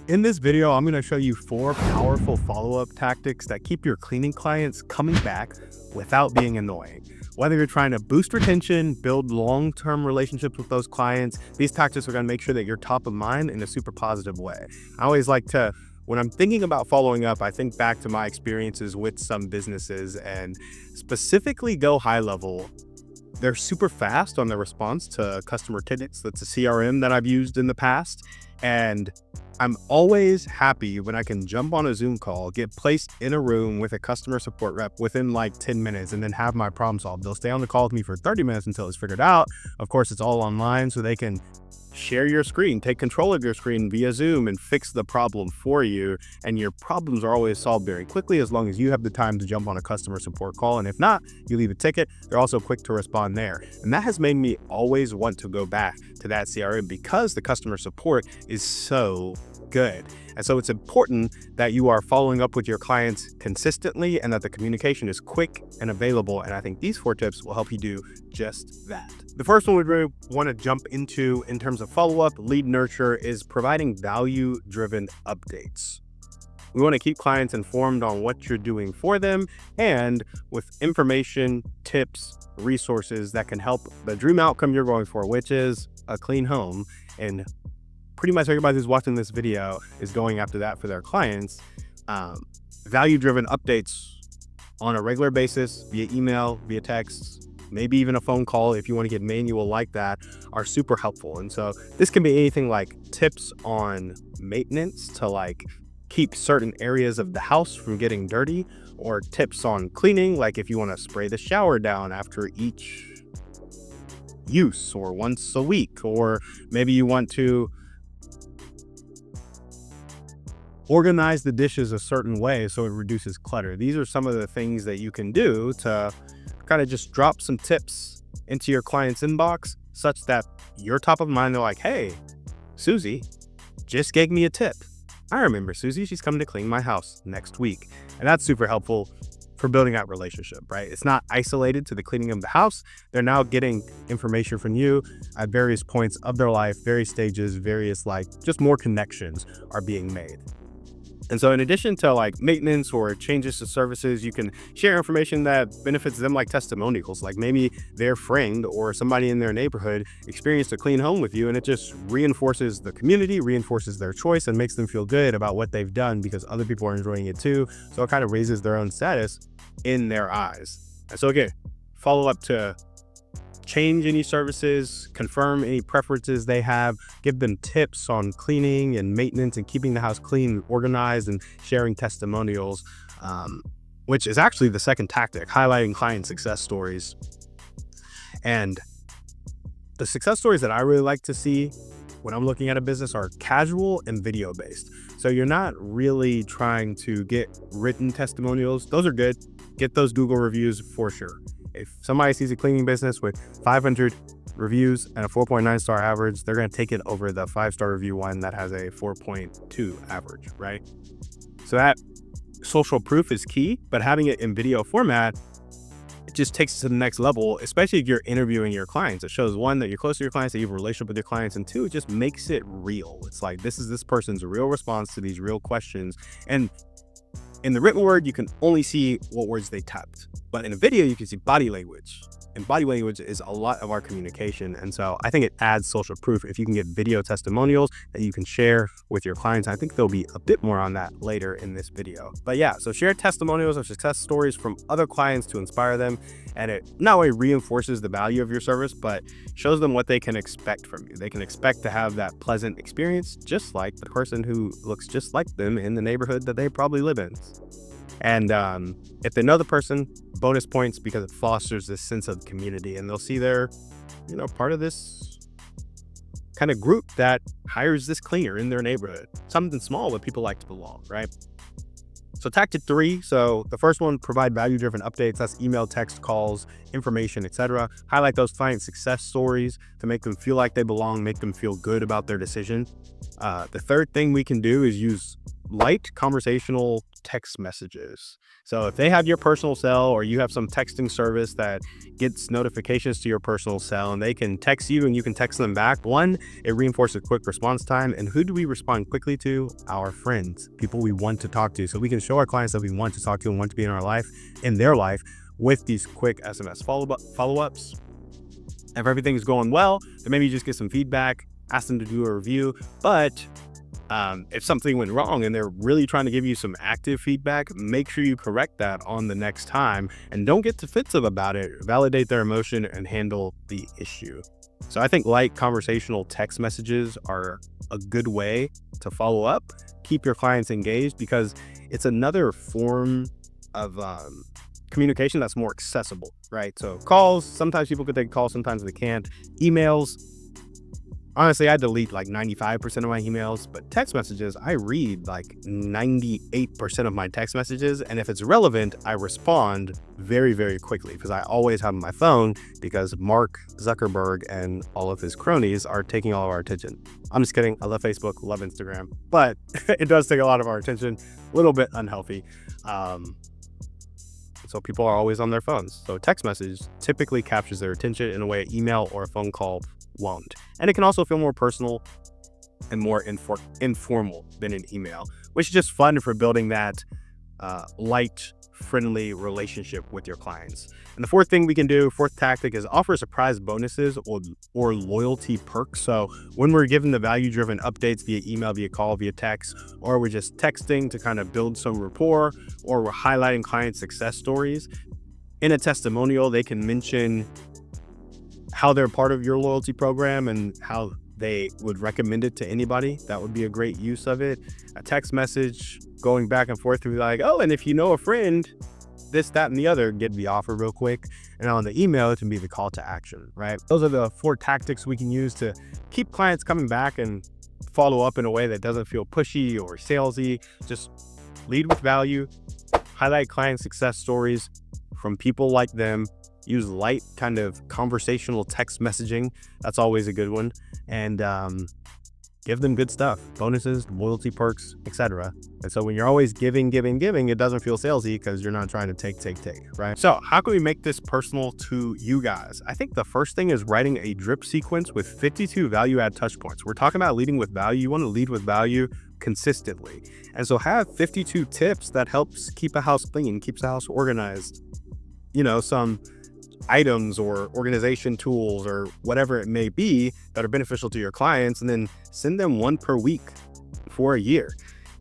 In this video, I'm going to show you 4 powerful follow-up tactics that keep your cleaning clients coming back without being annoying. Whether you're trying to boost retention, build long-term relationships with those clients, these tactics are going to make sure that you're top of mind in a super positive way. I always like to, when I'm thinking about following up, I think back to my experiences with some businesses and specifically go high level. They're super fast on their response to customer tickets. That's a CRM that I've used in the past. And I'm always happy when I can jump on a Zoom call, get placed in a room with a customer support rep within like 10 minutes and then have my problem solved. They'll stay on the call with me for 30 minutes until it's figured out. Of course, it's all online, so they can share your screen, take control of your screen via Zoom and fix the problem for you. And your problems are always solved very quickly as long as you have the time to jump on a customer support call. And if not, you leave a ticket. They're also quick to respond there. And that has made me always want to go back to that CRM because the customer support is so good. And so it's important that you are following up with your clients consistently and that the communication is quick and available. And I think these 4 tips will help you do just that. The first one we really want to jump into in terms of follow-up, lead nurture, is providing value-driven updates. We want to keep clients informed on what you're doing for them and with information, tips, resources that can help the dream outcome you're going for, which is a clean home. And pretty much everybody who's watching this video is going after that for their clients. Value-driven updates on a regular basis via email, via text, maybe even a phone call if you want to get manual like that, are super helpful. And so this can be anything like tips on maintenance to like keep certain areas of the house from getting dirty, or tips on cleaning, like if you want to spray the shower down after each use or once a week, or maybe you want to organize the dishes a certain way so it reduces clutter. These are some of the things that you can do to kind of just drop some tips into your client's inbox such that you're top of mind. They're like, hey, Susie just gave me a tip. I remember Susie, she's coming to clean my house next week. And that's super helpful for building that relationship, right? It's not isolated to the cleaning of the house. They're now getting information from you at various points of their life, various stages, various just more connections are being made. And so in addition to like maintenance or changes to services, you can share information that benefits them, like testimonials. Like maybe their friend or somebody in their neighborhood experienced a clean home with you, and it just reinforces the community, reinforces their choice, and makes them feel good about what they've done because other people are enjoying it too. So it kind of raises their own status in their eyes. And so again, follow up to change any services, confirm any preferences they have, give them tips on cleaning and maintenance and keeping the house clean, organized, and sharing testimonials, which is actually the second tactic, highlighting client success stories. And the success stories that I really like to see when I'm looking at a business are casual and video based. So you're not really trying to get written testimonials. Those are good. Get those Google reviews for sure. If somebody sees a cleaning business with 500 reviews and a 4.9 star average, they're going to take it over the 5-star review one that has a 4.2 average, right? So that social proof is key, but having it in video format, it just takes it to the next level, especially if you're interviewing your clients. It shows, one, that you're close to your clients, that you have a relationship with your clients, and 2, it just makes it real. It's like, this is this person's real response to these real questions. And in the written word, you can only see what words they typed. But in a video, you can see body language. And body language is a lot of our communication. And so I think it adds social proof if you can get video testimonials that you can share with your clients. I think there'll be a bit more on that later in this video. But yeah, so share testimonials or success stories from other clients to inspire them. And it not only reinforces the value of your service, but shows them what they can expect from you. They can expect to have that pleasant experience, just like the person who looks just like them in the neighborhood that they probably live in. And if they know the person, bonus points because it fosters this sense of community, and they'll see they're, part of this kind of group that hires this cleaner in their neighborhood. Something small, but people like to belong, right? So tactic 3. So the first one, provide value-driven updates. That's email, text, calls, information, etc. Highlight those client success stories to make them feel like they belong, make them feel good about their decision. The third thing we can do is use light conversational text messages. So if they have your personal cell or you have some texting service that gets notifications to your personal cell and they can text you and you can text them back, one, it reinforces quick response time. And who do we respond quickly to? Our friends, people we want to talk to. So we can show our clients that we want to talk to and want to be in our life, in their life, with these quick SMS follow-ups. If everything's going well, then maybe you just get some feedback, ask them to do a review. But if something went wrong and they're really trying to give you some active feedback, make sure you correct that on the next time and don't get defensive about it. Validate their emotion and handle the issue. So I think light conversational text messages are a good way to follow up, keep your clients engaged, because it's another form of communication that's more accessible, right? So calls, sometimes people could take calls, sometimes they can't. Emails, honestly, I delete like 95% of my emails, but text messages, I read like 98% of my text messages. And if it's relevant, I respond very, very quickly because I always have my phone, because Mark Zuckerberg and all of his cronies are taking all of our attention. I'm just kidding. I love Facebook, love Instagram, but it does take a lot of our attention, a little bit unhealthy. So people are always on their phones. So text message typically captures their attention in a way an email or a phone call won't. And it can also feel more personal and more informal than an email, which is just fun for building that light, friendly relationship with your clients. And the fourth tactic is offer surprise bonuses or loyalty perks. So when we're given the value-driven updates via email, via call, via text, or we're just texting to kind of build some rapport, or we're highlighting client success stories, in a testimonial, they can mention how they're part of your loyalty program and how they would recommend it to anybody. That would be a great use of it. A text message going back and forth through like, oh, and if you know a friend, this, that, and the other, get the offer real quick. And on the email, it can be the call to action, right? Those are the 4 tactics we can use to keep clients coming back and follow up in a way that doesn't feel pushy or salesy. Just lead with value, highlight client success stories from people like them, use light kind of conversational text messaging. That's always a good one. And give them good stuff, bonuses, loyalty perks, etc. And so when you're always giving, it doesn't feel salesy because you're not trying to take, right? So how can we make this personal to you guys? I think the first thing is writing a drip sequence with 52 value add touch points. We're talking about leading with value. You want to lead with value consistently. And so have 52 tips that helps keep a house clean, keeps a house organized, some items or organization tools or whatever it may be that are beneficial to your clients, and then send them one per week for a year.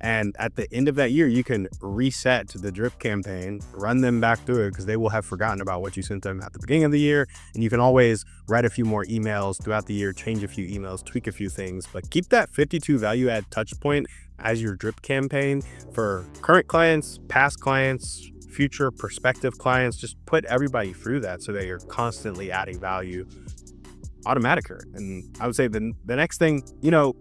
And at the end of that year, you can reset the drip campaign, run them back through it because they will have forgotten about what you sent them at the beginning of the year. And you can always write a few more emails throughout the year, change a few emails, tweak a few things, but keep that 52 value add touch point as your drip campaign for current clients, past clients, future prospective clients. Just put everybody through that so that you're constantly adding value automatically. And I would say the next thing,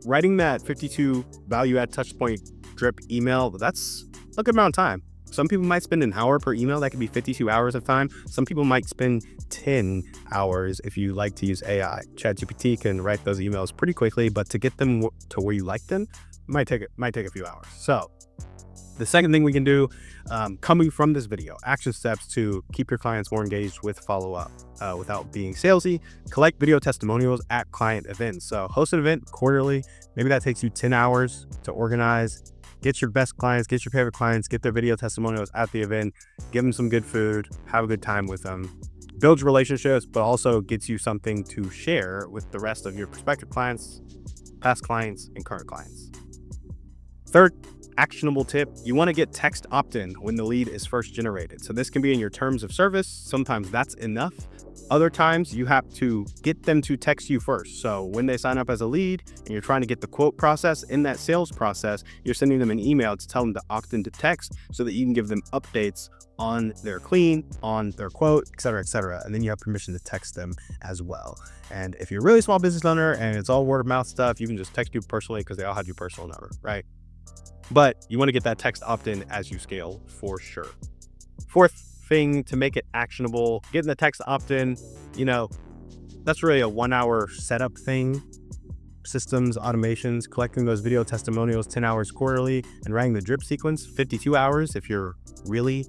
writing that 52 value add touch point drip email, that's a good amount of time. Some people might spend an hour per email. That could be 52 hours of time. Some people might spend 10 hours if you like to use AI. ChatGPT can write those emails pretty quickly, but to get them to where you like them might take a few hours. So the second thing we can do, coming from this video, action steps to keep your clients more engaged with follow-up without being salesy. Collect video testimonials at client events. So host an event quarterly. Maybe that takes you 10 hours to organize. Get your best clients, get your favorite clients, get their video testimonials at the event, give them some good food, have a good time with them. Builds relationships, but also gets you something to share with the rest of your prospective clients, past clients, and current clients. Third actionable tip, you want to get text opt-in when the lead is first generated. So this can be in your terms of service. Sometimes that's enough. Other times you have to get them to text you first. So when they sign up as a lead and you're trying to get the quote process, in that sales process, you're sending them an email to tell them to opt into text so that you can give them updates on their clean, on their quote, et cetera, and then you have permission to text them as well. And if you're a really small business owner and it's all word of mouth stuff, you can just text you personally because they all have your personal number, right? But you want to get that text opt-in as you scale for sure. Fourth thing to make it actionable, getting the text opt-in, that's really a 1 hour setup thing. systems, automations, collecting those video testimonials 10 hours quarterly, and writing the drip sequence 52 hours if you're really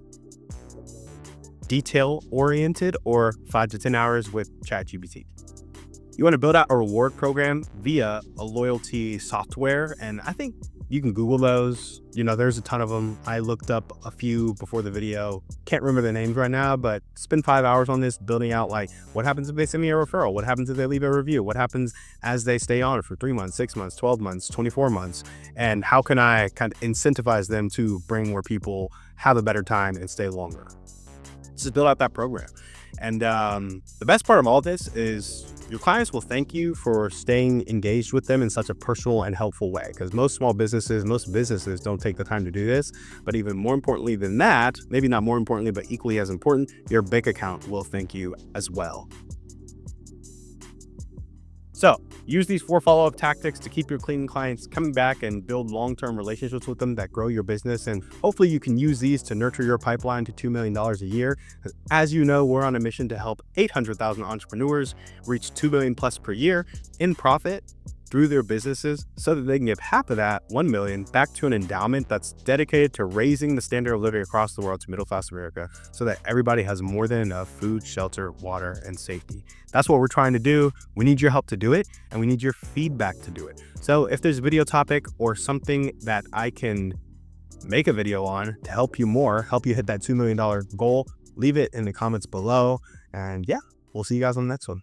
detail oriented, or 5 to 10 hours with ChatGPT. You want to build out a reward program via a loyalty software, and I think you can Google those. There's a ton of them. I looked up a few before the video. Can't remember the names right now, but spend 5 hours on this, building out like what happens if they send me a referral? What happens if they leave a review? What happens as they stay on for 3 months, 6 months, 12 months, 24 months? And how can I kind of incentivize them to bring more people, have a better time, and stay longer? Just build out that program. And the best part of all this is your clients will thank you for staying engaged with them in such a personal and helpful way, because most businesses don't take the time to do this. But even more importantly than that, maybe not more importantly, but equally as important, your bank account will thank you as well. So use these 4 follow-up tactics to keep your cleaning clients coming back and build long-term relationships with them that grow your business. And hopefully you can use these to nurture your pipeline to $2 million a year. As you know, we're on a mission to help 800,000 entrepreneurs reach 2 million plus per year in profit through their businesses, so that they can give half of that, 1 million, back to an endowment that's dedicated to raising the standard of living across the world to middle-class America, so that everybody has more than enough food, shelter, water, and safety. That's what we're trying to do. We need your help to do it, and we need your feedback to do it. So if there's a video topic or something that I can make a video on to help you hit that $2 million goal, leave it in the comments below. And yeah, we'll see you guys on the next one.